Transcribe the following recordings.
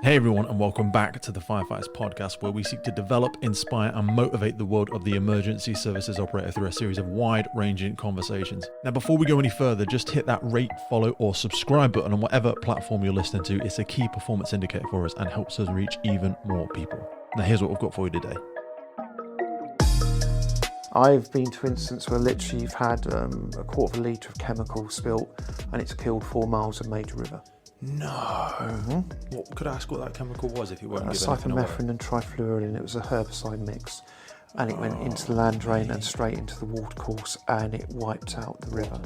Hey everyone, and welcome back to the Firefighters Podcast, where we seek to develop, inspire, and motivate the world of the emergency services operator through a series of wide-ranging conversations. Now, before we go any further, just hit that rate, follow, or subscribe button on whatever platform you're listening to. It's a key performance indicator for us and helps us reach even more people. Now, here's what we've got for you today. I've been to incidents where literally you've had a quarter of a litre of chemical spilt and it's killed 4 miles of major river. No. Mm-hmm. What could I ask what that chemical was if you weren't giving anything away? Cypermethrin and trifluorine. It was a herbicide mix, and it went into the land drain and straight into the watercourse, and it wiped out the river.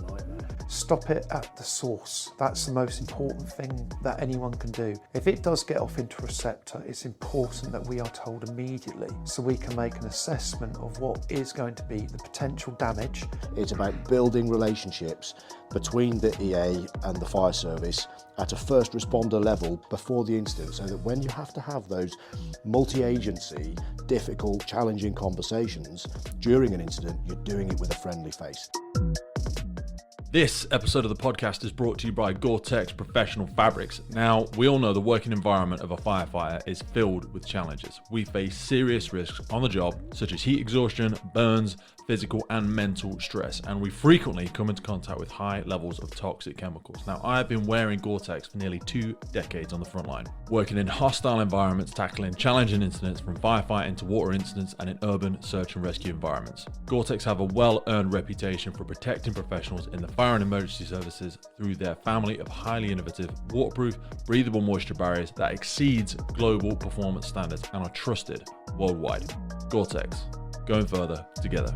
Stop it at the source. That's the most important thing that anyone can do. If it does get off into a receptor, it's important that we are told immediately so we can make an assessment of what is going to be the potential damage. It's about building relationships between the EA and the fire service at a first responder level before the incident, so that when you have to have those multi-agency, difficult, challenging conversations during an incident, you're doing it with a friendly face. This episode of the podcast is brought to you by Gore-Tex Professional Fabrics. Now, we all know the working environment of a firefighter is filled with challenges. We face serious risks on the job, such as heat exhaustion, burns, physical and mental stress, and we frequently come into contact with high levels of toxic chemicals. Now, I have been wearing Gore-Tex for nearly 2 decades on the front line, working in hostile environments, tackling challenging incidents from firefighting to water incidents and in urban search and rescue environments. Gore-Tex have a well-earned reputation for protecting professionals in the fire and emergency services through their family of highly innovative, waterproof, breathable moisture barriers that exceeds global performance standards and are trusted worldwide. Gore-Tex, going further together.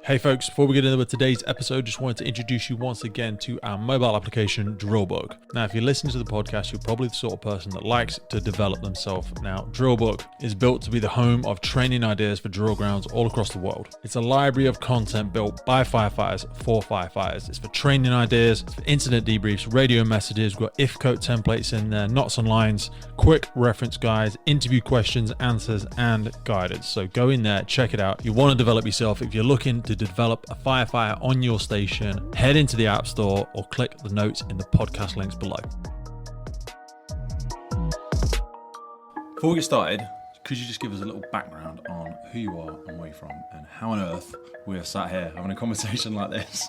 Hey folks, before we get into today's episode, just wanted to introduce you once again to our mobile application, Drillbook. Now, if you listen to the podcast, you're probably the sort of person that likes to develop themselves. Now, Drillbook is built to be the home of training ideas for drill grounds all across the world. It's a library of content built by firefighters for firefighters. It's for training ideas, it's for incident debriefs, radio messages. We've got if code templates in there, knots and lines, quick reference guides, interview questions, answers, and guidance. So go in there, check it out. You want to develop yourself. If you're looking to develop a firefighter on your station, head into the App Store or click the notes in the podcast links below. Before we get started, could you just give us a little background on who you are and where you're from and how on earth we are sat here having a conversation like this?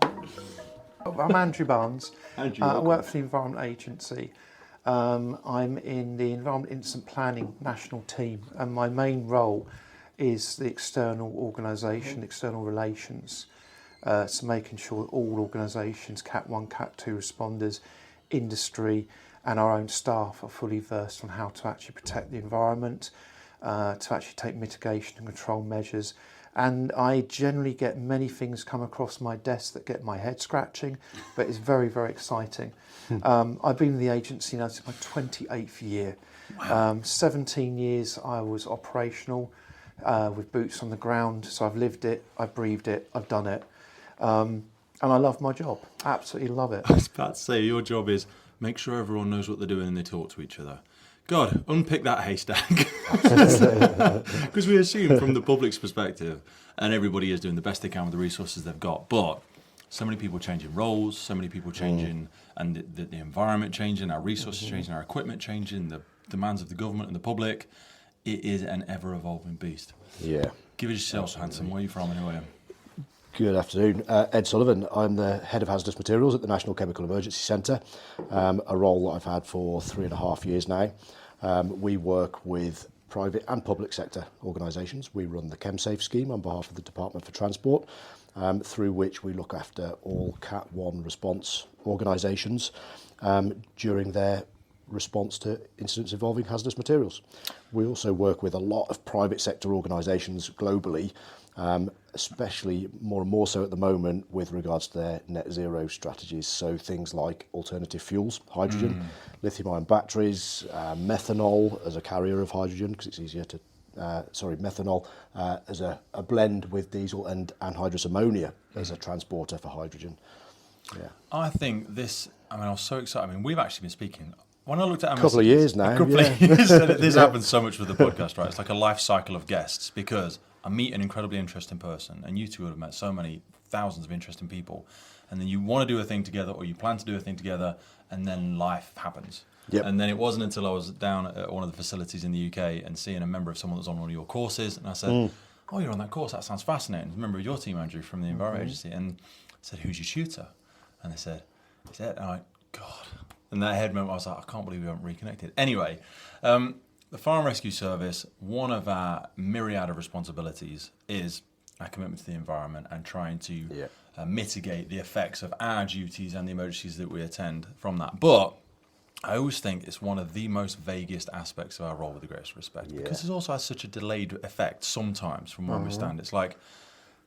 I'm Andrew Barnes. I work for the Environment Agency. I'm in the Environment Incident Planning National Team, and my main role is the external organisation, external relations, so making sure all organisations, Cat 1, Cat 2 responders, industry and our own staff are fully versed on how to actually protect the environment, to actually take mitigation and control measures. And I generally get many things come across my desk that get my head scratching, but it's very, very exciting. I've been in the agency now since my 28th year. Wow. 17 years I was operational, with boots on the ground, so I've lived it, I've breathed it, I've done it, and I love my job, absolutely love it. I was about to say, your job is make sure everyone knows what they're doing and they talk to each other. God, unpick that haystack. Because we assume from the public's perspective, and everybody is doing the best they can with the resources they've got, but so many people changing roles, so many people changing, and the environment changing, our resources changing, our equipment changing, the demands of the government and the public. It is an ever-evolving beast. Yeah. Give it yourself, handsome. Where are you from and who are you? Good afternoon. Ed Sullivan. I'm the Head of Hazardous Materials at the National Chemical Emergency Centre, a role that I've had for 3.5 years now. We work with private and public sector organisations. We run the ChemSafe scheme on behalf of the Department for Transport, through which we look after all Cat 1 response organisations during their response to incidents involving hazardous materials. We also work with a lot of private sector organisations globally, especially more and more so at the moment with regards to their net zero strategies. So things like alternative fuels, hydrogen, lithium-ion batteries, methanol as a carrier of hydrogen because it's easier to, methanol as a blend with diesel and anhydrous ammonia as a transporter for hydrogen. Yeah. I think this, I was so excited. We've actually been speaking. When I looked at a couple of years now, this happens so much with the podcast, right? It's like a life cycle of guests because I meet an incredibly interesting person, and you two would have met so many thousands of interesting people, and then you want to do a thing together, or you plan to do a thing together, and then life happens. Yep. And then it wasn't until I was down at one of the facilities in the UK and seeing a member of someone that was on one of your courses, and I said, oh, you're on that course, that sounds fascinating. A member of your team, Andrew, from the Environment Agency. And I said, who's your tutor? And they said, is that? And I went, God. And that head moment, I was like, I can't believe we haven't reconnected. Anyway, the Fire and Rescue Service, one of our myriad of responsibilities is our commitment to the environment and trying to mitigate the effects of our duties and the emergencies that we attend from that. But I always think it's one of the most vaguest aspects of our role, with the greatest respect, because it also has such a delayed effect sometimes from where we stand. It's like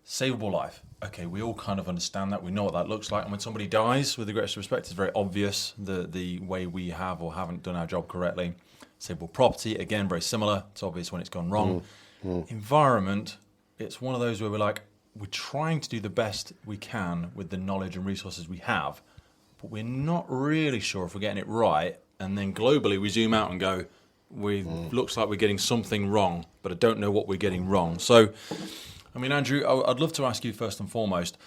savable life. Okay, we all kind of understand that. We know what that looks like. And when somebody dies, with the greatest respect, it's very obvious the way we have or haven't done our job correctly. Savable property, again, very similar. It's obvious when it's gone wrong. Environment, it's one of those where we're trying to do the best we can with the knowledge and resources we have, but we're not really sure if we're getting it right. And then globally, we zoom out and go, looks like we're getting something wrong, but I don't know what we're getting wrong. So, I mean, Andrew, I'd love to ask you first and foremost,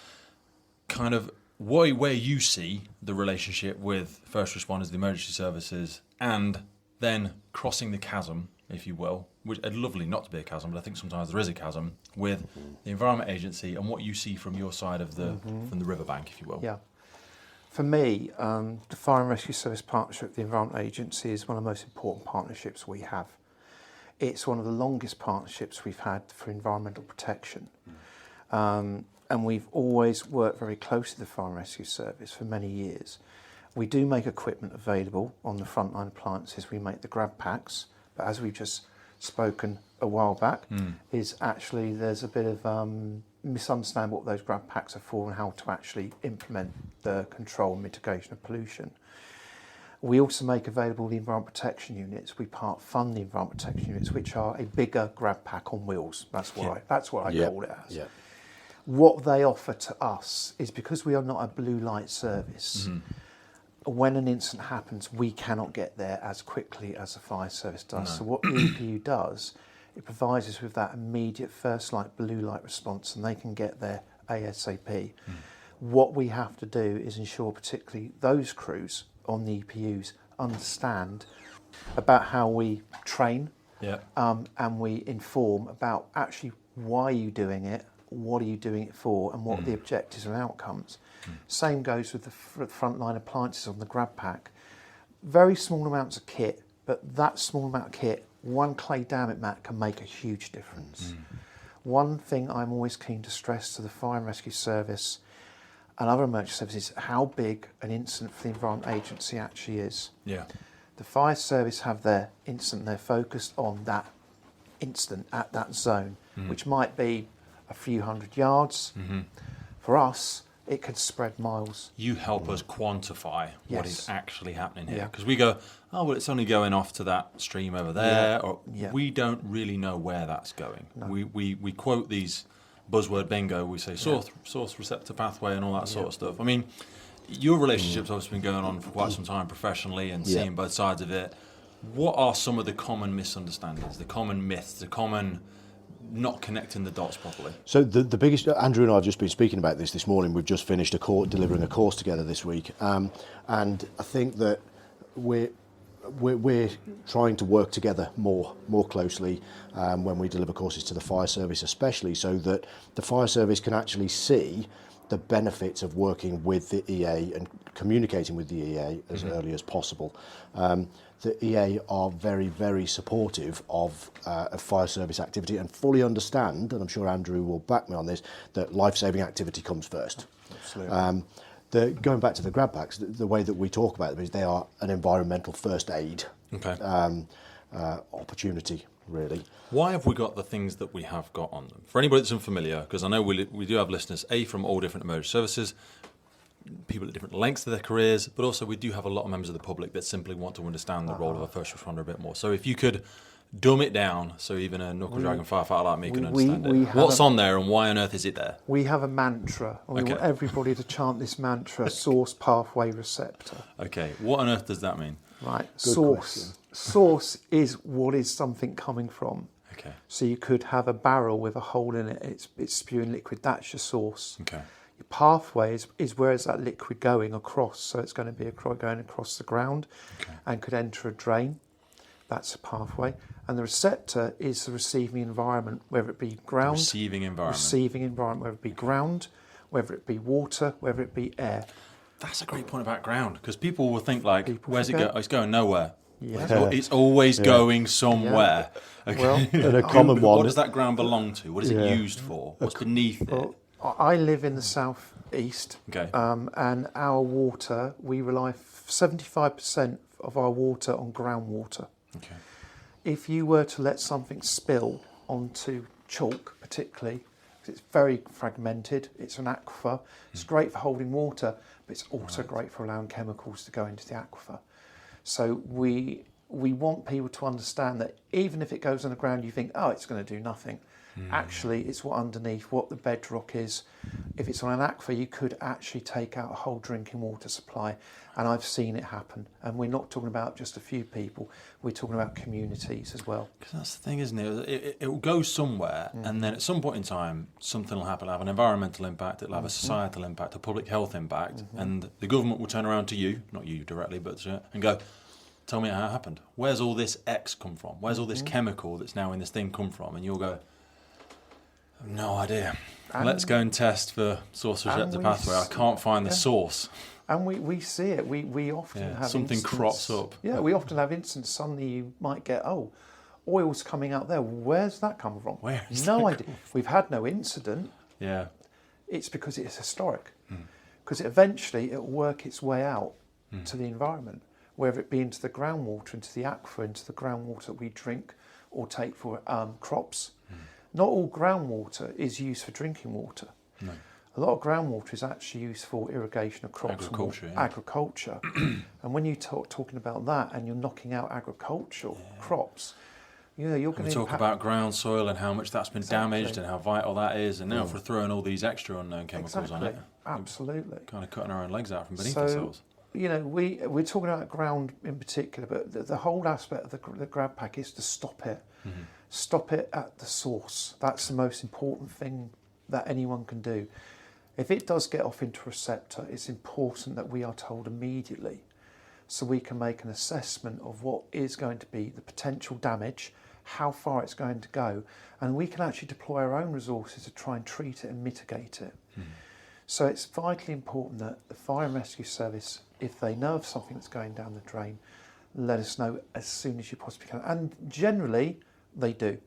kind of where you see the relationship with first responders, the emergency services, and then crossing the chasm, if you will, which is lovely not to be a chasm, but I think sometimes there is a chasm, with the Environment Agency and what you see from your side of from the riverbank, if you will. Yeah. For me, the Fire and Rescue Service partnership with the Environment Agency is one of the most important partnerships we have. It's one of the longest partnerships we've had for environmental protection. And we've always worked very closely with the Fire and Rescue Service for many years. We do make equipment available on the frontline appliances. We make the grab packs, but as we've just spoken a while back, is actually there's a bit of misunderstanding what those grab packs are for and how to actually implement the control and mitigation of pollution. We also make available the environment protection units. We part fund the environment protection units, which are a bigger grab pack on wheels. That's what I call it as. Yeah. What they offer to us is, because we are not a blue light service, when an incident happens, we cannot get there as quickly as the fire service does. No. So what the EPU does, it provides us with that immediate first light, blue light response, and they can get there ASAP. What we have to do is ensure particularly those crews on the EPUs understand about how we train and we inform about actually why are you doing it, what are you doing it for, and what are the objectives and outcomes. Same goes with the frontline appliances on the grab pack. Very small amounts of kit, but that small amount of kit, one clay damage mat can make a huge difference. One thing I'm always keen to stress to the Fire and Rescue Service and other emergency services is how big an incident for the Environment Agency actually is. Yeah. The fire service have their incident, they're focused on that incident at that zone, which might be a few hundred yards. For us, it could spread miles. You help us quantify what is actually happening here. Yeah. Because we go, oh, well, it's only going off to that stream over there. Yeah. Or Yeah. we don't really know where that's going. No. We quote these buzzword bingo. We say source receptor pathway and all that sort of stuff. I mean, your relationship's obviously been going on for quite some time professionally and seeing both sides of it. What are some of the common misunderstandings, the common myths, the common not connecting the dots properly? So the biggest, Andrew and I have just been speaking about this morning. We've just finished delivering a course together this week, and I think that we're trying to work together more closely when we deliver courses to the fire service, especially so that the fire service can actually see the benefits of working with the EA and communicating with the EA as early as possible. The EA are very, very supportive of fire service activity and fully understand, and I'm sure Andrew will back me on this, that life-saving activity comes first. Absolutely. Going back to the grab packs, the way that we talk about them is they are an environmental first aid opportunity, really. Why have we got the things that we have got on them? For anybody that's unfamiliar, because I know we do have listeners, from all different emergency services, people at different lengths of their careers, but also we do have a lot of members of the public that simply want to understand the role of a first responder a bit more. So if you could dumb it down so even a knuckle dragon firefighter like me can understand it. What's on there and why on earth is it there? We have a mantra, and we want everybody to chant this mantra: source, pathway, receptor. Okay, what on earth does that mean? Right, Good source. question. Source is what is something coming from. Okay. So you could have a barrel with a hole in it, it's spewing liquid, that's your source. Okay. Your pathway is where is that liquid going across? So it's going to be going across the ground and could enter a drain. That's a pathway. And the receptor is the receiving environment, whether it be ground. Receiving environment, whether it be ground, whether it be water, whether it be air. That's a great point about ground, because people will think like, where's it forget. go? It's going nowhere. Yeah. It's always going somewhere. Yeah. Well, and a common one. What does that ground belong to? What is it used for? What's beneath it? I live in the southeast, Okay. And our water, we rely 75% of our water on groundwater. Okay. If you were to let something spill onto chalk, particularly, because it's very fragmented, it's an aquifer, it's great for holding water, but it's also great for allowing chemicals to go into the aquifer. So we want people to understand that even if it goes on the ground, you think, oh, it's going to do nothing. Actually, it's what underneath, what the bedrock is. If it's on an aquifer, you could actually take out a whole drinking water supply, and I've seen it happen. And we're not talking about just a few people, we're talking about communities as well. Because that's the thing, isn't it? It will go somewhere, and then at some point in time, something will happen. It'll have an environmental impact, it'll have a societal impact, a public health impact, and the government will turn around to you, not you directly, but and go, tell me how it happened. Where's all this X come from? Where's all this chemical that's now in this thing come from? And you'll go, no idea. Let's go and test for source receptor pathway. I can't find the source. And we see it. We often have something crops up. Yeah, we often have instances. Suddenly you might get, oil's coming out there. Where's that come from? Where is no that idea. We've had no incident. Yeah. It's because it's historic. Because eventually it will work its way out to the environment, whether it be into the groundwater, into the aquifer, into the groundwater that we drink or take for crops. Not all groundwater is used for drinking water. No. A lot of groundwater is actually used for irrigation of crops. Agriculture. And when you talking about that and you're knocking out agricultural crops, you're going to talk about ground soil and how much that's been damaged and how vital that is, and now if we're throwing all these extra unknown chemicals on it. Absolutely. Kind of cutting our own legs out from beneath ourselves. We're talking about ground in particular, but the whole aspect of the grab pack is to stop it. Stop it at the source. That's the most important thing that anyone can do. If it does get off into a receptor, it's important that we are told immediately so we can make an assessment of what is going to be the potential damage, how far it's going to go, and we can actually deploy our own resources to try and treat it and mitigate it. So it's vitally important that the fire and rescue service, if they know of something that's going down the drain, let us know as soon as you possibly can. And generally, they do.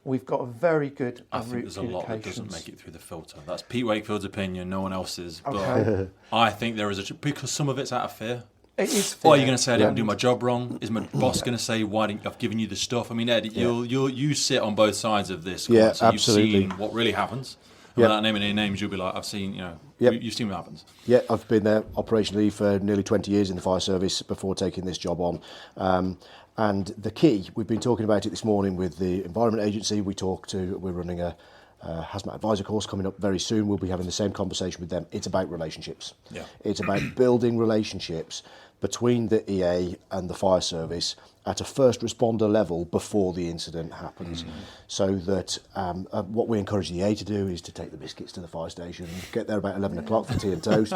We've got a very good I think there's a lot that doesn't make it through the filter. That's Pete Wakefield's opinion, no one else's. But I think there is because some of it's out of fear. It is fear. Or you're going to say I didn't do my job wrong? Is my boss going to say why didn't I've given you the stuff? I mean, Ed, you sit on both sides of this. Yeah, so absolutely. You've seen what really happens. And without naming any names, you'll be like, I've seen, you've seen what happens. Yeah, I've been there operationally for nearly 20 years in the fire service before taking this job on. And the key, we've been talking about it this morning with the Environment Agency. We're running a hazmat advisor course coming up very soon. We'll be having the same conversation with them. It's about relationships. Yeah. It's about building relationships between the EA and the fire service at a first responder level before the incident happens, so that what we encourage the EA to do is to take the biscuits to the fire station, get there about 11 o'clock for tea and toast.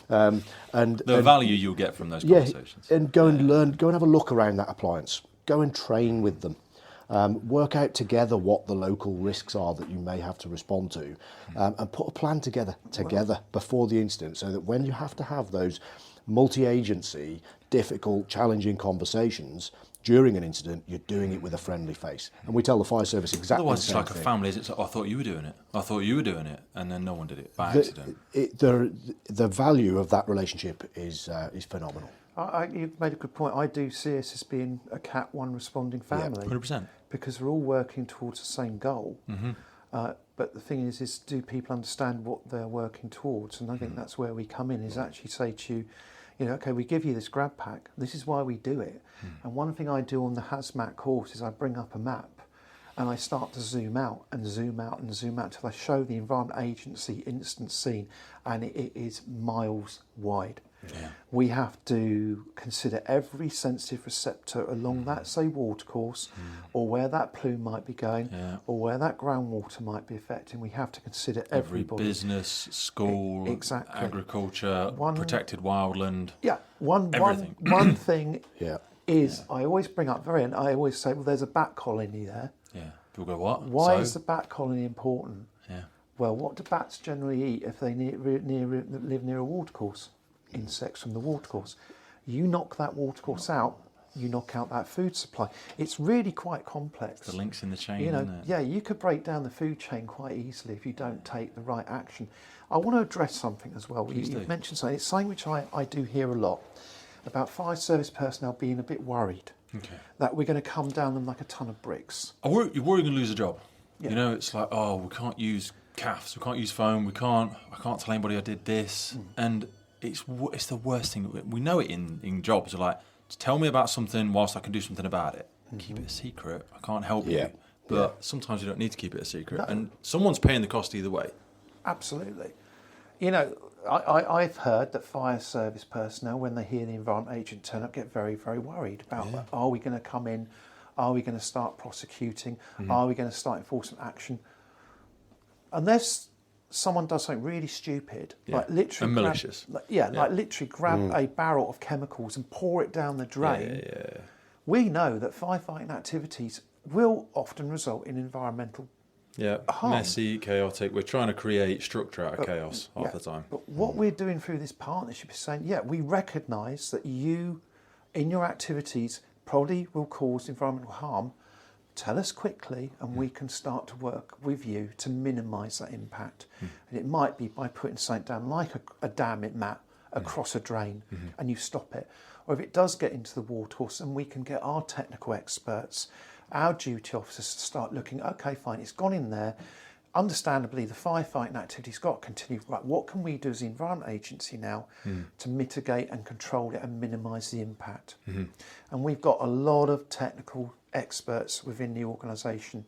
And the value you'll get from those conversations. And go and learn, go and have a look around that appliance. Go and train with them. Work out together what the local risks are that you may have to respond to, and put a plan together before the incident, so that when you have to have those multi-agency, difficult, challenging conversations during an incident, you're doing it with a friendly face. And we tell the fire service exactly Otherwise, the same it's like thing. a family. It's like, I thought you were doing it. I thought you were doing it. And then no one did it by accident. The value of that relationship is phenomenal. You've made a good point. I do see us as being a Cat 1 responding family. 100%. Because we're all working towards the same goal. But the thing is do people understand what they're working towards? And I think that's where we come in, is actually say to you, okay, we give you this grab pack. This is why we do it. And one thing I do on the hazmat course is I bring up a map and I start to zoom out and zoom out and zoom out until I show the Environment Agency instance scene, and it is miles wide. Yeah. We have to consider every sensitive receptor along that, say, watercourse, or where that plume might be going, or where that groundwater might be affecting. We have to consider Every everybody. business, school, Exactly. agriculture, protected wildland. Yeah, everything. One thing Yeah. I always bring up and I always say, well, there's a bat colony there. Yeah. People go, what? Why is the bat colony important? Yeah. Well, what do bats generally eat if they live near a watercourse? Insects from the watercourse. You knock that watercourse out, you knock out that food supply. It's really quite complex. The links in the chain, you know, isn't it? Yeah, you could break down the food chain quite easily if you don't take the right action. I want to address something as well. You mentioned something. It's something which I do hear a lot about fire service personnel being a bit worried that we're going to come down them like a ton of bricks. You're worried you're going to lose a job. Yeah. You know, it's like, oh, we can't use CAFs, we can't use foam, I can't tell anybody I did this. And it's the worst thing. We know it in jobs. You're like, just tell me about something whilst I can do something about it. Keep it a secret. I can't help you. But sometimes you don't need to keep it a secret. No. And someone's paying the cost either way. Absolutely. You know, I've heard that fire service personnel, when they hear the environment agent turn up, get very, very worried about, are we going to come in? Are we going to start prosecuting? Are we going to start enforcement action? Unless someone does something really stupid, like literally malicious. Like literally grab a barrel of chemicals and pour it down the drain. We know that firefighting activities will often result in environmental harm. Messy, chaotic. We're trying to create structure out of chaos half the time. But what we're doing through this partnership is saying, we recognise that you, in your activities, probably will cause environmental harm. Tell us quickly and we can start to work with you to minimise that impact. And it might be by putting something down like a dammit mat across a drain and you stop it. Or if it does get into the watercourse, and we can get our technical experts, our duty officers to start looking, okay, fine, it's gone in there. Understandably, the firefighting activity's got to continue. Right, what can we do as the Environment Agency now to mitigate and control it and minimise the impact? And we've got a lot of technical experts within the organisation.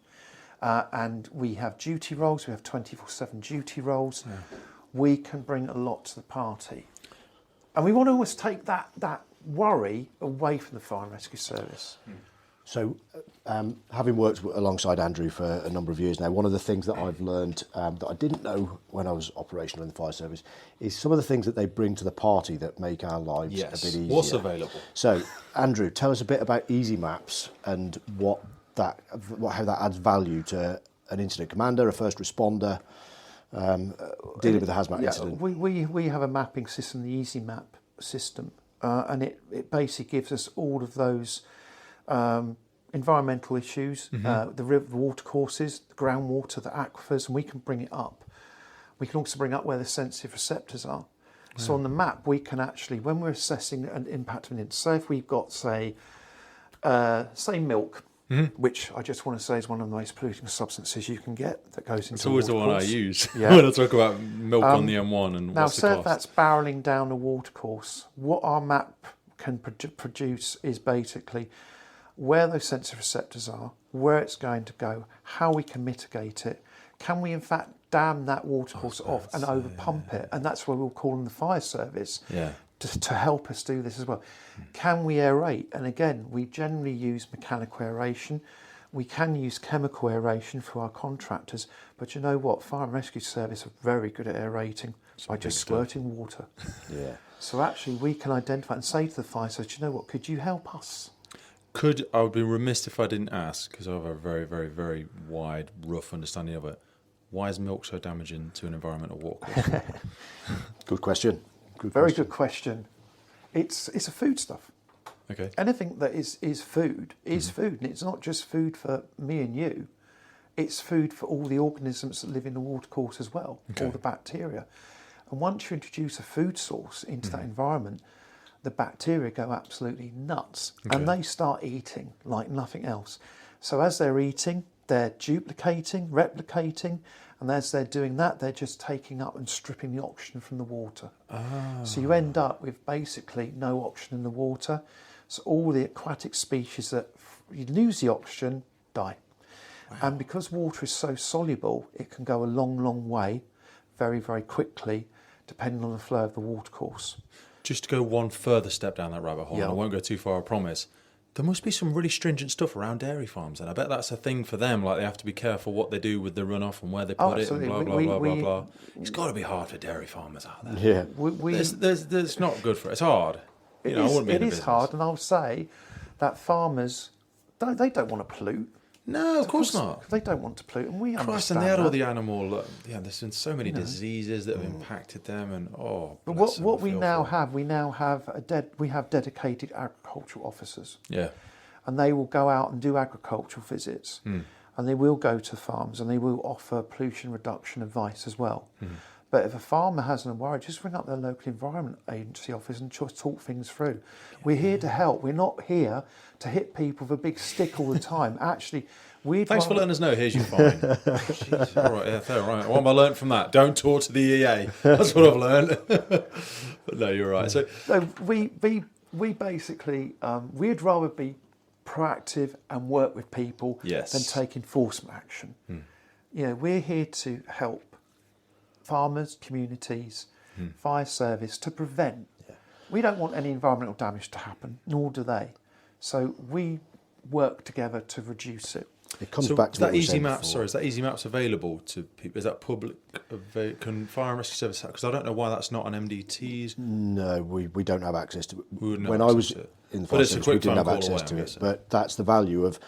And we have duty roles, we have 24/7 duty roles. We can bring a lot to the party. And we want to always take that worry away from the fire and rescue service. So, having worked alongside Andrew for a number of years now, one of the things that I've learned that I didn't know when I was operational in the fire service is some of the things that they bring to the party that make our lives a bit easier. What's available? So, Andrew, tell us a bit about Easy Maps and how that adds value to an incident commander, a first responder, dealing with a hazmat incident. We have a mapping system, the Easy Map system, and it basically gives us all of those environmental issues, the river water courses, the groundwater, the aquifers, and we can bring it up. We can also bring up where the sensitive receptors are. So on the map, we can actually, when we're assessing an impact of an incident, say if we've got, say milk, which I just want to say is one of the most polluting substances you can get that goes into It's always the one I use when I talk about milk on the M1 and now, what's the cost. If that's barrelling down a watercourse, what our map can produce is basically where those sensitive receptors are, where it's going to go, how we can mitigate it. Can we in fact dam that watercourse off and over pump it? And that's where we'll call on the fire service to help us do this as well. Can we aerate? And again, we generally use mechanical aeration. We can use chemical aeration for our contractors, but you know what? Fire and rescue service are very good at aerating by just squirting water. So actually we can identify and say to the fire service, you know what, could you help us? I would be remiss if I didn't ask, because I have a very, very, very wide, rough understanding of it. Why is milk so damaging to an environmental watercourse? Good question. Very good question. It's a foodstuff. Okay. Anything that is food is food, and it's not just food for me and you. It's food for all the organisms that live in the watercourse as well, all the bacteria. And once you introduce a food source into that environment, the bacteria go absolutely nuts and they start eating like nothing else. So as they're eating, they're duplicating, replicating, and as they're doing that, they're just taking up and stripping the oxygen from the water. So you end up with basically no oxygen in the water. So all the aquatic species that you lose the oxygen die. And because water is so soluble, it can go a long, long way very, very quickly, depending on the flow of the watercourse. just to go one further step down that rabbit hole, Yeah. and I won't go too far, I promise. There must be some really stringent stuff around dairy farms, and I bet that's a thing for them. Like they have to be careful what they do with the runoff and where they put it, and blah blah blah blah. It's got to be hard for dairy farmers out there. Yeah. There's not good for it. It's hard. It I wouldn't be in the is business. hard, and I'll say that farmers don't want to pollute. No, of course not. They don't want to pollute, and we Christ, understand and they had that. all the animal. There's been so many diseases that have impacted them, and But bless them, what I we feel now for have, we have dedicated agricultural officers, them. Yeah. and they will go out and do agricultural visits, and they will go to farms, and they will offer pollution reduction advice as well. But if a farmer has an worry, just ring up their local environment agency office and just talk things through. We're here to help. We're not here to hit people with a big stick all the time. Actually, Thanks for letting us know. Here's your fine. Jeez, all right, yeah, fair, right. What have I learned from that? Don't talk to the EA. That's what I've learned. But no, you're right. So we basically we'd rather be proactive and work with people Yes. than take enforcement action. We're here to help farmers, communities, fire service to prevent. We don't want any environmental damage to happen, nor do they. So we work together to reduce it. It comes back to that what we easy said map. before. Sorry, is that easy maps available to people? Is that public? Can Fire and Rescue Service? Because I don't know why that's not on MDTs. No, we don't have access to it. We wouldn't have When I access was to it. in the But fire it's a service, quick we didn't phone have call access away, to I'm it. guessing. But that's the value of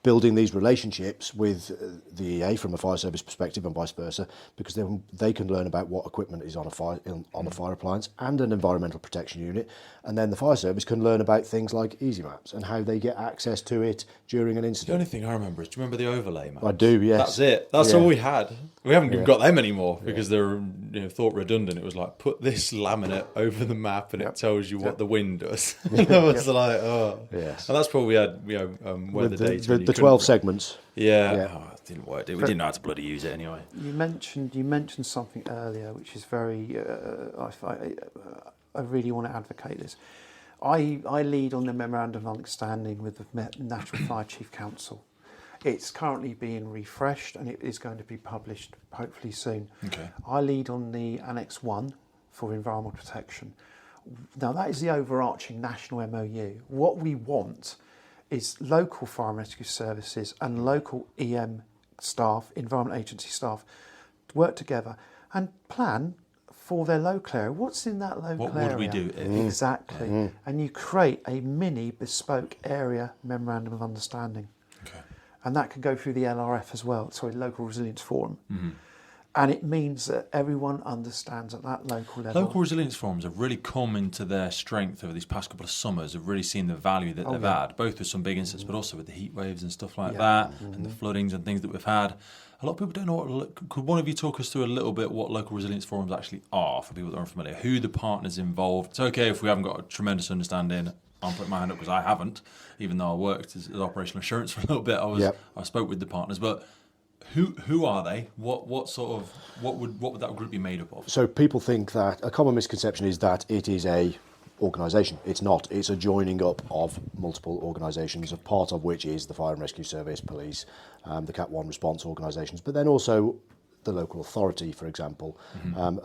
building these relationships with the EA from a fire service perspective and vice versa, because then they can learn about what equipment is on a fire a fire appliance and an environmental protection unit, and then the fire service can learn about things like easy maps and how they get access to it during an The incident. only thing I remember is, do you remember the overlay maps? I do, yes. That's it. That's Yeah. all we had. We haven't even got them anymore because they're thought redundant. It was like, put this laminate over the map and it tells you what the wind does. And I was like, oh. Yes. And that's probably had, weather With data. and you the couldn't 12 re- segments. Yeah. Yeah. Oh, it didn't work. We didn't know how to bloody use it anyway. You mentioned something earlier, which is very. I really want to advocate this. I lead on the memorandum of understanding with the National Fire Chief Council. It's currently being refreshed and it is going to be published hopefully soon. Okay. I lead on the Annex 1 for environmental protection. Now that is the overarching national MOU. What we want is local fire and rescue services and local EM staff, environment agency staff, to work together and plan for their local area. What's in that local area? What would we do if? Exactly. And you create a mini bespoke area memorandum of understanding. Okay. And that can go through the LRF as well, sorry, Local Resilience Forum. Mm-hmm. And it means that everyone understands at that local level. Local resilience forums have really come into their strength over these past couple of summers. Have really seen the value that they've had, both with some big incidents, but also with the heat waves and stuff like that, and the floodings and things that we've had. A lot of people don't know what. Could one of you talk us through a little bit what local resilience forums actually are for people that aren't familiar? Who the partners involved? It's okay if we haven't got a tremendous understanding. I'm putting my hand up because I haven't, even though I worked as operational assurance for a little bit. I spoke with the partners, but who are they? What would that group be made up of? So people think that a common misconception is that it is a organisation. It's not. It's a joining up of multiple organisations, a part of which is the Fire and Rescue Service, police, the Cat 1 response organisations, but then also the local authority, for example,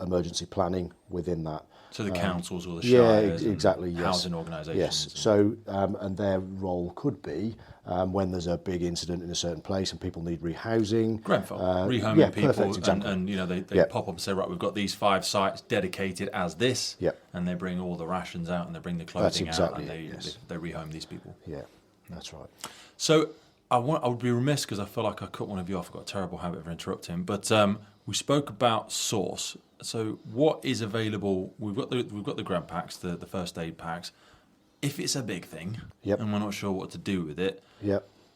emergency planning within that. So the councils or the Yeah, shires, exactly. Yes. housing organisations. Yes. So, and their role could be when there's a big incident in a certain place and people need rehousing, Grenfell, rehoming people, perfect example. and they pop up and say, right, we've got these 5 sites dedicated as this, and they bring all the rations out and they bring the clothing out and they rehome these people. Yeah, that's right. So I would be remiss because I feel like I cut one of you off. I've got a terrible habit of interrupting, but we spoke about source. So what is available? We've got the grab packs, the first aid packs. If it's a big thing and we're not sure what to do with it,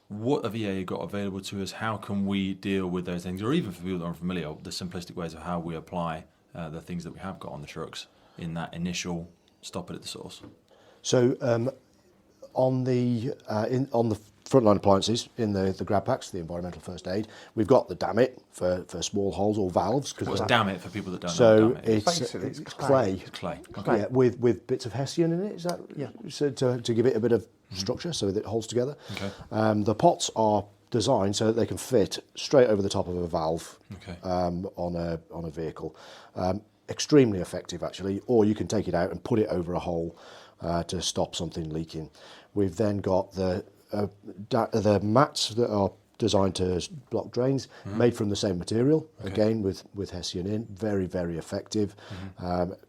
what have EA got available to us? How can we deal with those things? Or even for people that aren't familiar, the simplistic ways of how we apply the things that we have got on the trucks in that initial stop it at the source. So on the frontline appliances in the grab packs, the environmental first aid, we've got the damn-it for small holes or valves. What's damn-it for people that don't know? So Damn it. it's clay. It's clay. Okay. Yeah, with bits of hessian in it. Is that so to give it a bit of structure so that it holds together. Okay. The pots are designed so that they can fit straight over the top of a valve on a vehicle. extremely effective actually, or you can take it out and put it over a hole to stop something leaking. We've then got the mats that are designed to block drains, made from the same material, again with Hessian in, very, very effective.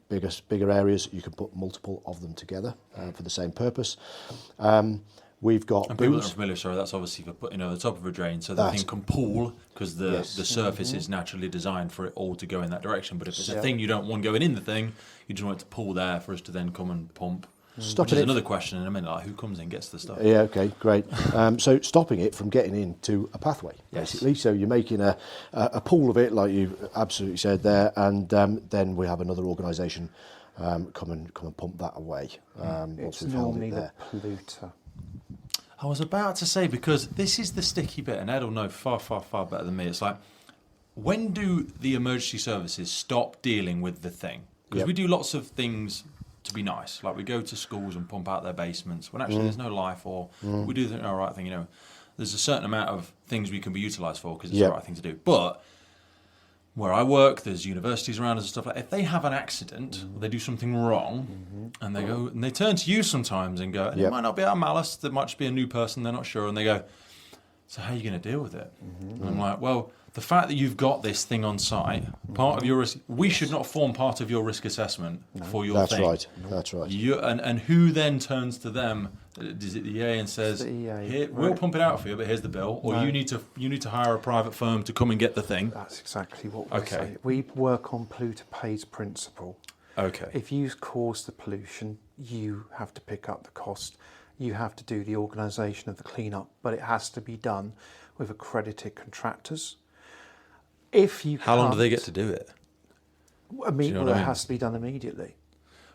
Bigger areas, you can put multiple of them together for the same purpose. We've got and people that are familiar, sorry, that's obviously for putting on the top of a drain so the thing can pull, because the surface is naturally designed for it all to go in that direction. But if it's a thing you don't want going in the thing, you just want it to pull there for us to then come and pump. Which is another question in a minute, like who comes in and gets the stuff? Yeah, okay, great. So stopping it from getting into a pathway, basically. So you're making a pool of it, like you absolutely said there, and then we have another organisation come and pump that away. It's normally the polluter. I was about to say, because this is the sticky bit, and Ed will know far, far, far better than me. It's like, when do the emergency services stop dealing with the thing? Because we do lots of things to be nice, like we go to schools and pump out their basements when actually there's no life, or we do the right thing. There's a certain amount of things we can be utilised for because it's the right thing to do. But where I work, there's universities around us and stuff like that. If they have an accident, or they do something wrong, and they go and they turn to you sometimes and go, and it might not be out of malice, there might just be a new person, they're not sure, and they go, so how are you going to deal with it? And I'm like, well, the fact that you've got this thing on site, part of your risk, we should not form part of your risk assessment for your thing. That's right. And who then turns to them? Is it the EA and says, Here, we'll pump it out for you, but here's the bill, or you need to hire a private firm to come and get the thing? That's exactly what we say. We work on polluter pays principle. Okay. If you cause the pollution, you have to pick up the cost. You have to do the organisation of the clean-up, but it has to be done with accredited contractors. How long do they get to do it? It has to be done immediately.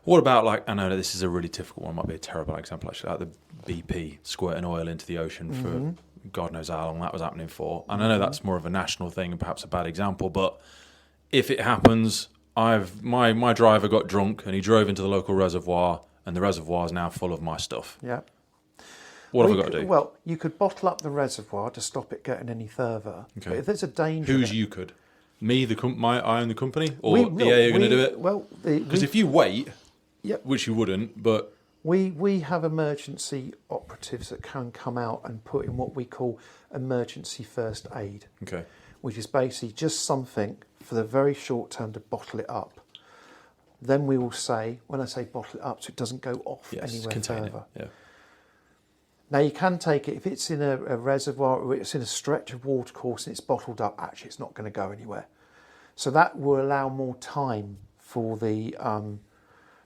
What about, like, I know that this is a really difficult one, might be a terrible example actually, like the BP squirting oil into the ocean for God knows how long that was happening for. And I know that's more of a national thing and perhaps a bad example, but if it happens, my driver got drunk and he drove into the local reservoir, and the reservoir is now full of my stuff. Yeah. What have I got to do? Well, you could bottle up the reservoir to stop it getting any further. Okay. But if there's a danger... Who's you could? Me, I own the company? Or EA are going to do it? Well, because if you wait, which you wouldn't, but... We have emergency operatives that can come out and put in what we call emergency first aid. Okay. Which is basically just something for the very short term to bottle it up. Then we will say, when I say bottle it up, so it doesn't go off anywhere further. Yeah. Now you can take it, if it's in a reservoir or it's in a stretch of watercourse and it's bottled up, actually it's not going to go anywhere. So that will allow more time for the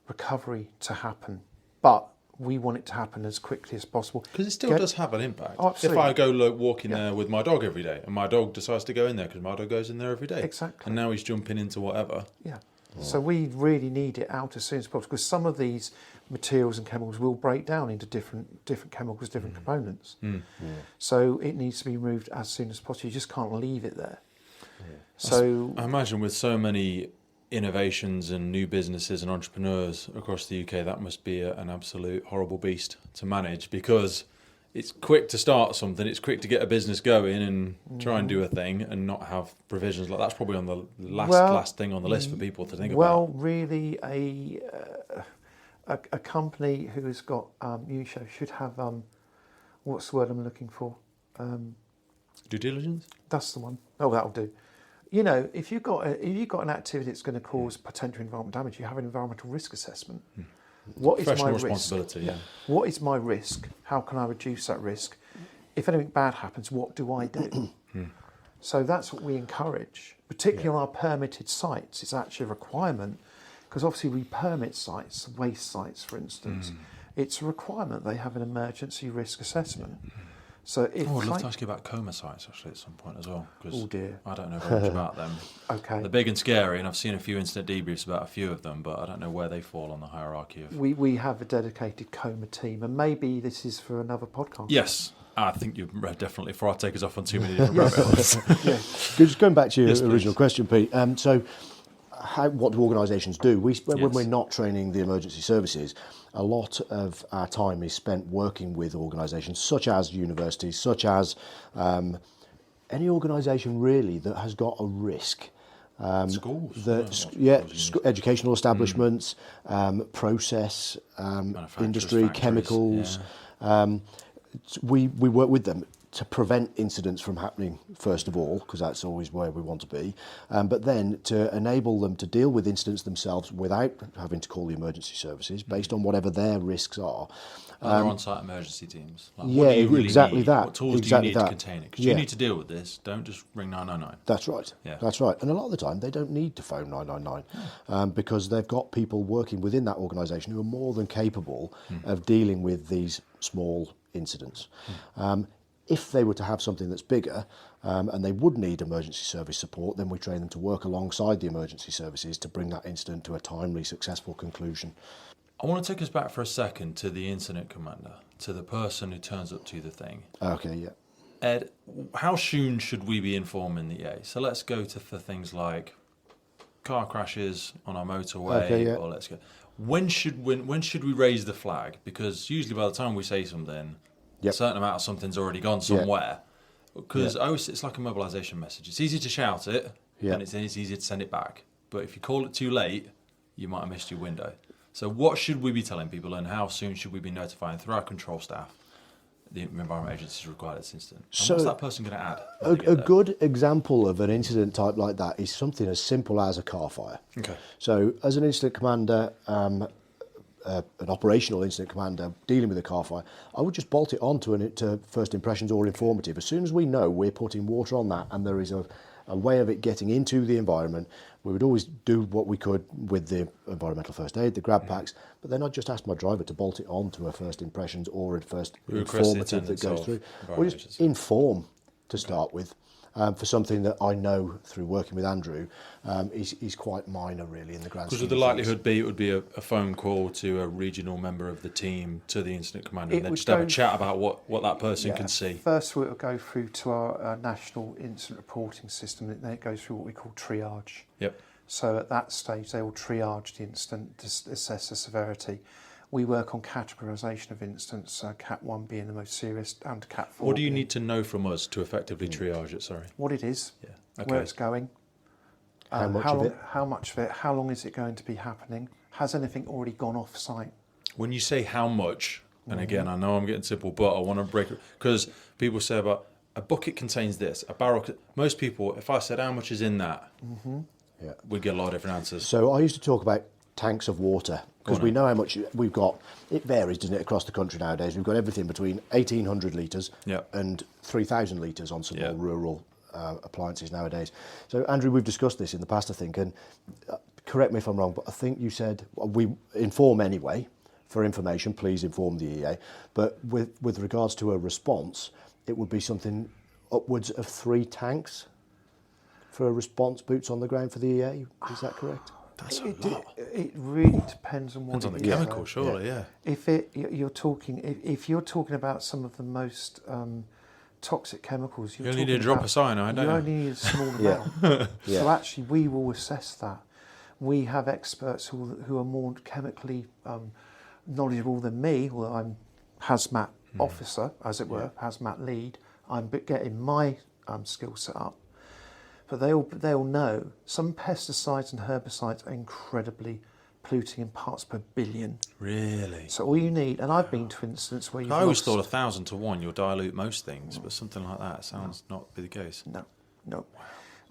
recovery to happen. But we want it to happen as quickly as possible. Because it still does have an impact. Oh, if I go walking there with my dog every day and my dog decides to go in there because my dog goes in there every day. Exactly. And now he's jumping into whatever. Yeah. So we really need it out as soon as possible, because some of these materials and chemicals will break down into different chemicals, different components. So it needs to be removed as soon as possible. You just can't leave it there. So I imagine with so many innovations and new businesses and entrepreneurs across the UK, that must be an absolute horrible beast to manage, because it's quick to start something, it's quick to get a business going and try and do a thing and not have provisions. Like, that's probably on the last thing on the list for people to think about. Well, really, a company who has got should have what's the word I'm looking for? Due diligence? That's the one. Oh, that'll do. You know, if you've got an activity that's going to cause potential environmental damage, you have an environmental risk assessment. What is my responsibility, risk? What is my risk? How can I reduce that risk? If anything bad happens, what do I do? So that's what we encourage, particularly on our permitted sites. It's actually a requirement, because obviously we permit sites, waste sites, for instance. It's a requirement they have an emergency risk assessment. So I'd love to ask you about coma sites actually at some point as well, because I don't know very much about them. Okay. They're big and scary, and I've seen a few incident debriefs about a few of them, but I don't know where they fall on the hierarchy of... We have a dedicated coma team, and maybe this is for another podcast. Yes, I think you're definitely, before I take us off on too many different rabbit holes. Just going back to your original question, Pete, so what do organisations do? When we're not training the emergency services, a lot of our time is spent working with organisations such as universities, such as any organisation really that has got a risk. Schools? Educational establishments, process, industry, factories, chemicals. We work with them to prevent incidents from happening, first of all, because that's always where we want to be, but then to enable them to deal with incidents themselves without having to call the emergency services, based on whatever their risks are. They're on-site emergency teams. Like, Yeah, what do you really exactly need? that. What tools Exactly do you need that. to contain it? Because Yeah. you need to deal with this. Don't just ring 999. That's right. Yeah. That's right. And a lot of the time, they don't need to phone 999 because they've got people working within that organisation who are more than capable of dealing with these small incidents. If they were to have something that's bigger and they would need emergency service support, then we train them to work alongside the emergency services to bring that incident to a timely, successful conclusion. I want to take us back for a second to the incident commander, to the person who turns up to the thing. Okay, yeah. Ed, how soon should we be informing the EA? So let's go for things like car crashes on our motorway, Okay, yeah. or let's go. When should we raise the flag? Because usually by the time we say something, a certain amount of something's already gone somewhere. Because it's like a mobilisation message. It's easy to shout it, and it's easy to send it back. But if you call it too late, you might have missed your window. So what should we be telling people, and how soon should we be notifying through our control staff the environment agencies required this incident? And So what's that person going to add? A good example of an incident type like that is something as simple as a car fire. Okay. So as an incident commander, an operational incident commander dealing with a car fire, I would just bolt it on to first impressions or informative. As soon as we know we're putting water on that and there is a way of it getting into the environment, we would always do what we could with the environmental first aid, the grab packs, but then I'd just ask my driver to bolt it on to a first impressions or a first informative that goes through. Or just inform to start with. For something that I know through working with Andrew is quite minor really in the grand scheme. Because would the likelihood be it would be a phone call to a regional member of the team to the incident commander and then just have a chat about what that person can see? First, it will go through to our national incident reporting system, and then it goes through what we call triage. Yep. So at that stage, they will triage the incident to assess the severity. We work on categorisation of incidents, Cat 1 being the most serious, down to Cat 4. What do you need to know from us to effectively triage it? Sorry. What it is, Okay. where it's going, How much of it? how much of it, how long is it going to be happening, has anything already gone off site? When you say how much, and again, I know I'm getting simple, but I want to break it, because people say about a bucket contains this, a barrel. Most people, if I said how much is in that, we'd get a lot of different answers. So I used to talk about tanks of water because we know how much we've got. It varies, doesn't it, across the country nowadays? We've got everything between 1,800 litres and 3,000 litres on some more rural appliances nowadays. So, Andrew, we've discussed this in the past, I think, and correct me if I'm wrong, but I think you said we inform anyway. For information, please inform the EA. But with regards to a response, it would be something upwards of 3 tanks for a response, boots on the ground for the EA. Is that correct? That's a lot. It really depends on what Depends on it the is. chemical, surely, yeah. If you're talking about some of the most toxic chemicals, You only need a drop of cyanide, don't you you? only need a small amount. Yeah. So actually, we will assess that. We have experts who are more chemically knowledgeable than me. Well, I'm hazmat officer, as it were, hazmat lead. I'm getting my skill set up. But they'll know some pesticides and herbicides are incredibly polluting in parts per billion. Really? So all you need, and I've been to instances where you've I always lost, thought 1,000 to 1 you'll dilute most things, but something like that sounds not to be the case. No.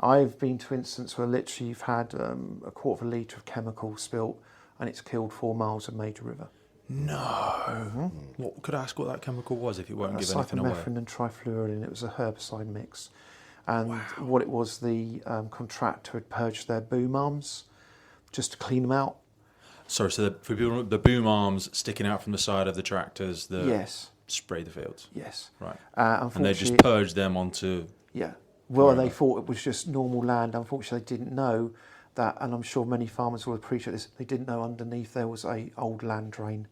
I've been to instances where literally you've had a quarter of a litre of chemical spilt and it's killed 4 miles of major river. No. What could I ask what that chemical was if it won't give anything away? Cypermethrin and trifluorine. It was a herbicide mix. And what it was, the contractor had purged their boom arms just to clean them out. Sorry, so for people, the boom arms sticking out from the side of the tractors that spray the fields? Yes. Right. Unfortunately, And they just purged them onto... Yeah. Well, they thought it was just normal land. Unfortunately, they didn't know that, and I'm sure many farmers will appreciate this, they didn't know underneath there was a old land drain.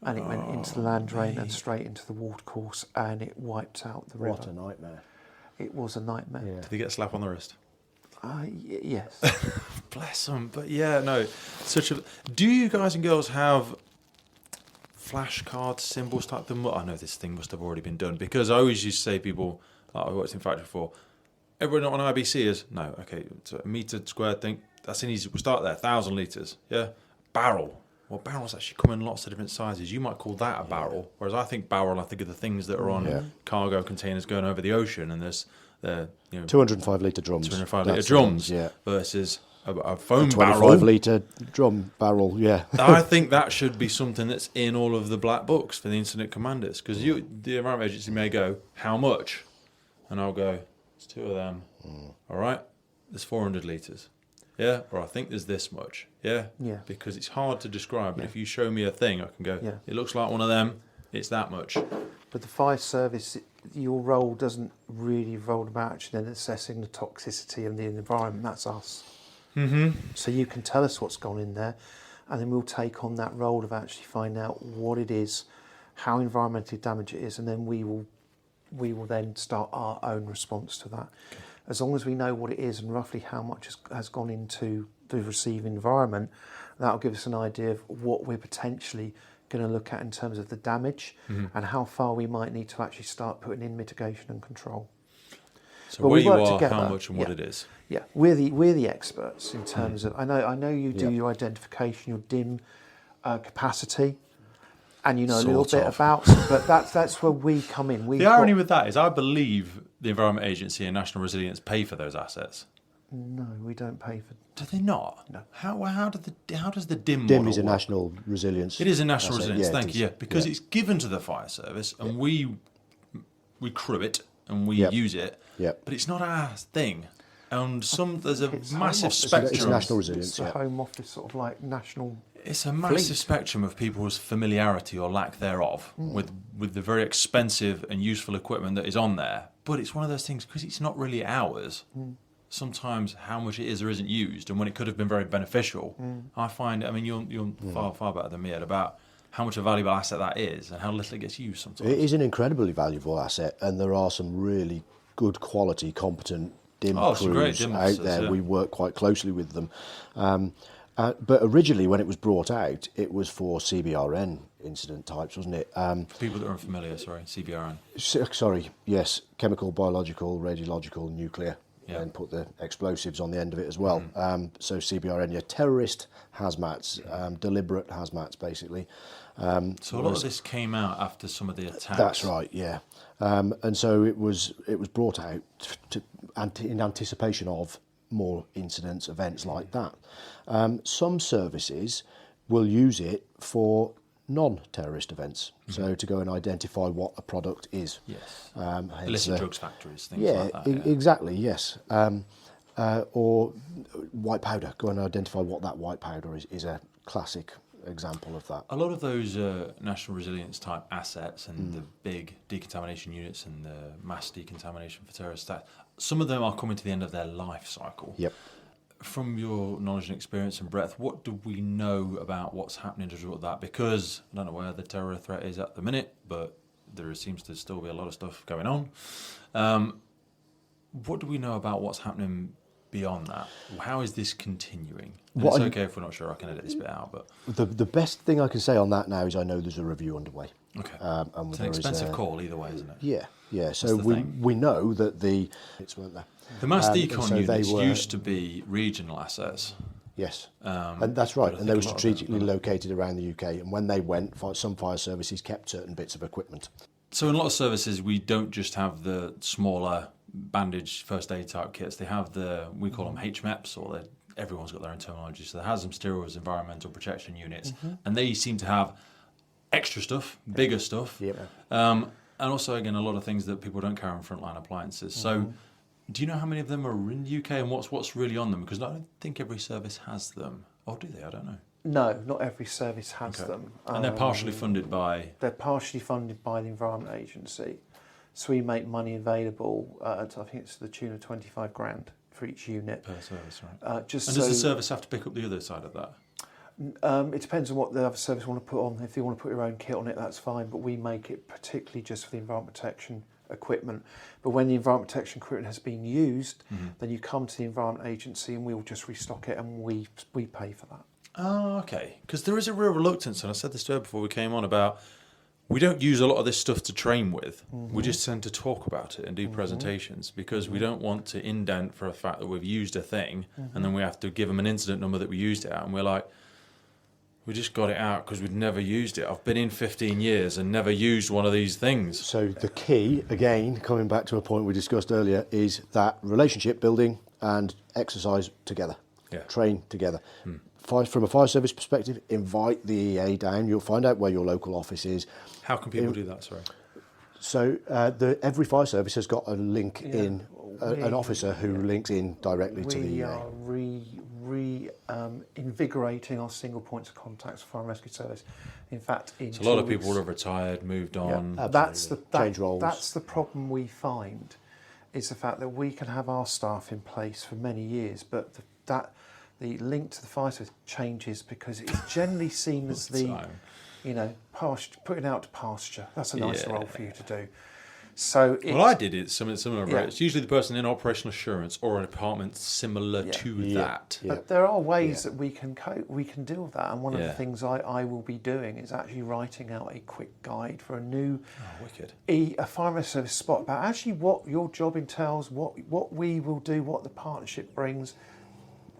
And it went into the land drain and straight into the water course, and it wiped out the river. What a nightmare. It was a nightmare. Yeah. Did they get a slap on the wrist? Yes. Bless them. But yeah, no. Do you guys and girls have flashcard symbols type them? I know this thing must have already been done, because I always used to say people, like I worked in factory before, everyone on IBC is, no, okay, it's a metre squared thing. That's an easy, we'll start there, 1,000 litres. Yeah. Barrel. Well, barrels actually come in lots of different sizes. You might call that a barrel, whereas I think of the things that are on cargo containers going over the ocean, and there's the 205 litre drums. 205 litre drums versus a foam 25 barrel. 25 litre drum barrel, yeah. I think that should be something that's in all of the black books for the incident commanders, because the Environment Agency may go, how much? And I'll go, it's 2 of them. All right, there's 400 litres. Yeah, or I think there's this much. Yeah, because it's hard to describe. But if you show me a thing, I can go, it looks like one of them, it's that much. But the fire service, your role doesn't really revolve about actually then assessing the toxicity of the environment. That's us. Mm-hmm. So you can tell us what's gone in there, and then we'll take on that role of actually finding out what it is, how environmentally damaged it is, and then we will then start our own response to that. Okay. As long as we know what it is and roughly how much has gone into the receiving environment, that'll give us an idea of what we're potentially going to look at in terms of the damage and how far we might need to actually start putting in mitigation and control. So but where you are, together, how much and what it is. Yeah, we're the experts in terms of. I know you do your identification, your DIM capacity, and you know a little bit about. But that's where we come in. The irony with that is, I believe the Environment Agency and National Resilience pay for those assets. No, we don't pay for. Do they not? No. How does the DIM DIM model is a work? National Resilience. It is a National Resilience. Thank you. Yeah, because it's given to the fire service, and we crew it and we use it. Yeah. But it's not our thing. And there's a it's massive spectrum. It's National Resilience. It's a Home Office sort of like national. It's a massive spectrum of people's familiarity or lack thereof with the very expensive and useful equipment that is on there. But it's one of those things, because it's not really ours. Sometimes how much it is or isn't used, and when it could have been very beneficial, I find. I mean, you're far better than me Ed, about how much a valuable asset that is and how little it gets used sometimes. It is an incredibly valuable asset, and there are some really good quality, competent DIM crews out there. We work quite closely with them. But originally, when it was brought out, it was for CBRN incident types, wasn't it? For people that are unfamiliar, CBRN. Sorry, yes, chemical, biological, radiological, nuclear. And put the explosives on the end of it as well. So CBRN, terrorist hazmats, deliberate hazmats, basically. So a lot of this came out after some of the attacks. That's right, yeah. And so it was brought out in anticipation of more incidents, events like that. Some services will use it for non-terrorist events, so to go and identify what a product is. Yes. Illicit drugs factories, things like that. Exactly, yes. Or white powder, go and identify what that white powder is a classic example of that. A lot of those national resilience type assets and the big decontamination units and the mass decontamination for terrorist attacks, some of them are coming to the end of their life cycle. Yep. From your knowledge and experience and breadth, what do we know about what's happening as a result of that? Because I don't know where the terror threat is at the minute, but there seems to still be a lot of stuff going on. What do we know about what's happening beyond that? How is this continuing? It's okay if we're not sure. I can edit this bit out. But the best thing I can say on that now is I know there's a review underway. Okay. It's an expensive call either way, isn't it? Yeah. So we know that the mass decon units used to be regional assets. Yes, and that's right. And they were strategically located around the UK. And when they went, some fire services kept certain bits of equipment. So in a lot of services, we don't just have the smaller bandage first aid type kits. They have we call them HMEPs, or everyone's got their own terminology. So the hazardous materials environmental protection units, and they seem to have extra stuff, bigger stuff, and also again a lot of things that people don't carry on frontline appliances. So do you know how many of them are in the UK and what's really on them? Because I don't think every service has them. Or do they? I don't know. No, not every service has them. And they're partially funded by? They're partially funded by the Environment Agency. So we make money available, I think it's to the tune of 25 grand for each unit. Per service, right. Does the service have to pick up the other side of that? It depends on what the other service want to put on. If they want to put your own kit on it, that's fine. But we make it particularly just for the environment protection equipment. But when the environment protection equipment has been used, then you come to the Environment Agency and we'll just restock it and we pay for that. Oh, okay. Because there is a real reluctance, and I said this to her before we came on, about We don't use a lot of this stuff to train with. We just tend to talk about it and do presentations because we don't want to indent for a fact that we've used a thing and then we have to give them an incident number that we used it at, and we're like, we just got it out because we'd never used it. I've been in 15 years and never used one of these things. So the key, again, coming back to a point we discussed earlier, is that relationship building and exercise together. Train together. From a fire service perspective, invite the EA down. You'll find out where your local office is. How can people do that, sorry? So every fire service has got a link in, an officer who links in directly to the EA. We are invigorating our single points of contact for fire and rescue service. In fact, a lot of people have retired, moved on. Change roles. That's the problem we find, is the fact that we can have our staff in place for many years, but the link to the fire service changes because it's generally seen as putting out to pasture. That's a nice role for you to do. So I did it something similar. Right? It's usually the person in operational assurance or an department similar to that. But there are ways that we can deal with that, and one of the things I will be doing is actually writing out a quick guide for a new a fire and rescue service spot about actually what your job entails, what we will do, what the partnership brings,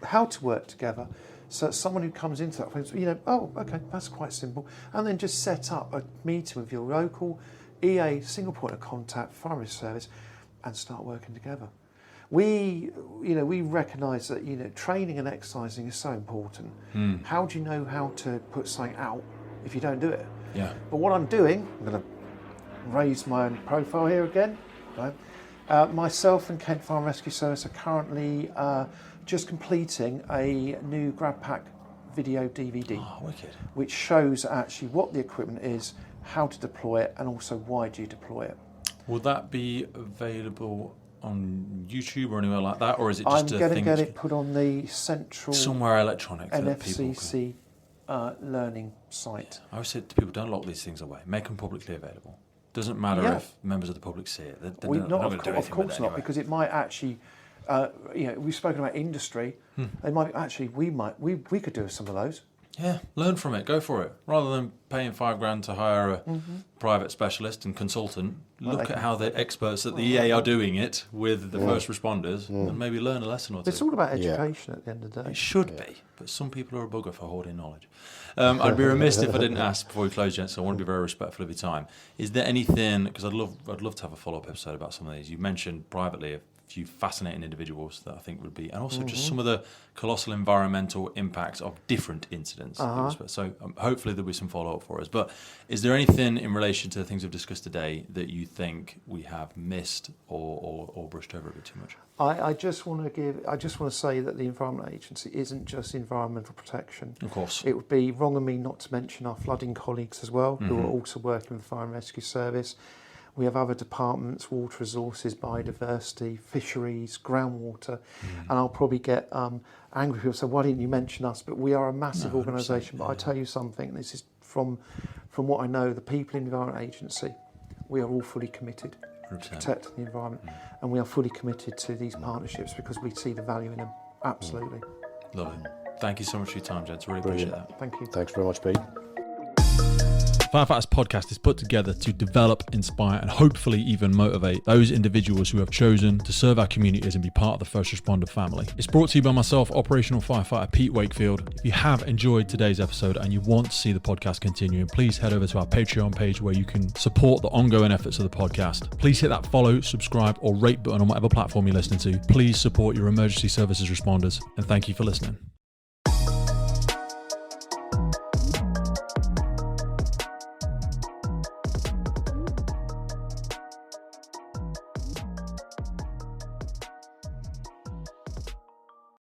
how to work together, so someone who comes into that, that's quite simple, and then just set up a meeting with your local EA, single point of contact, fire rescue service, and start working together. We recognise that training and exercising is so important. How do you know how to put something out if you don't do it? But what I'm doing, I'm going to raise my own profile here again. Right? Myself and Kent Fire and Rescue Service are currently just completing a new grab pack video DVD, which shows actually what the equipment is, how to deploy it, and also why do you deploy it. Will that be available on YouTube or anywhere like that, or is it just I'm going to get it put on the central somewhere electronic NFCC learning site? I always say to people, don't lock these things away. Make them publicly available. Doesn't matter if members of the public see it. Of course not, because it might actually. We've spoken about industry. They might actually. We could do some of those. Yeah, learn from it. Go for it. Rather than paying $5,000 to hire a private specialist and consultant, look at how the experts at the EA are doing it with the first responders, and maybe learn a lesson or two. It's all about education at the end of the day. It should be, but some people are a bugger for hoarding knowledge. I'd be remiss if I didn't ask before we close, gents. So I want to be very respectful of your time. Is there anything? Because I'd love to have a follow-up episode about some of these. You mentioned privately a few fascinating individuals that I think would be, and also just some of the colossal environmental impacts of different incidents. So hopefully there'll be some follow-up for us. But is there anything in relation to the things we've discussed today that you think we have missed or brushed over a bit too much? I just want to say that the Environment Agency isn't just environmental protection. Of course. It would be wrong of me not to mention our flooding colleagues as well, who are also working with the Fire and Rescue Service. We have other departments, water resources, biodiversity, fisheries, groundwater, and I'll probably get angry people say, why didn't you mention us? But we are a massive organisation. But I tell you something, this is from what I know, the people in the Environment Agency, we are all fully committed 100%. to protecting the environment, and we are fully committed to these partnerships because we see the value in them. Absolutely. Love it. Thank you so much for your time, gents. Really appreciate that. Thank you. Thanks very much, Pete. Firefighters Podcast is put together to develop, inspire, and hopefully even motivate those individuals who have chosen to serve our communities and be part of the first responder family. It's brought to you by myself, operational firefighter Pete Wakefield. If you have enjoyed today's episode and you want to see the podcast continuing, please head over to our Patreon page where you can support the ongoing efforts of the podcast. Please hit that follow, subscribe, or rate button on whatever platform you're listening to. Please support your emergency services responders, and thank you for listening.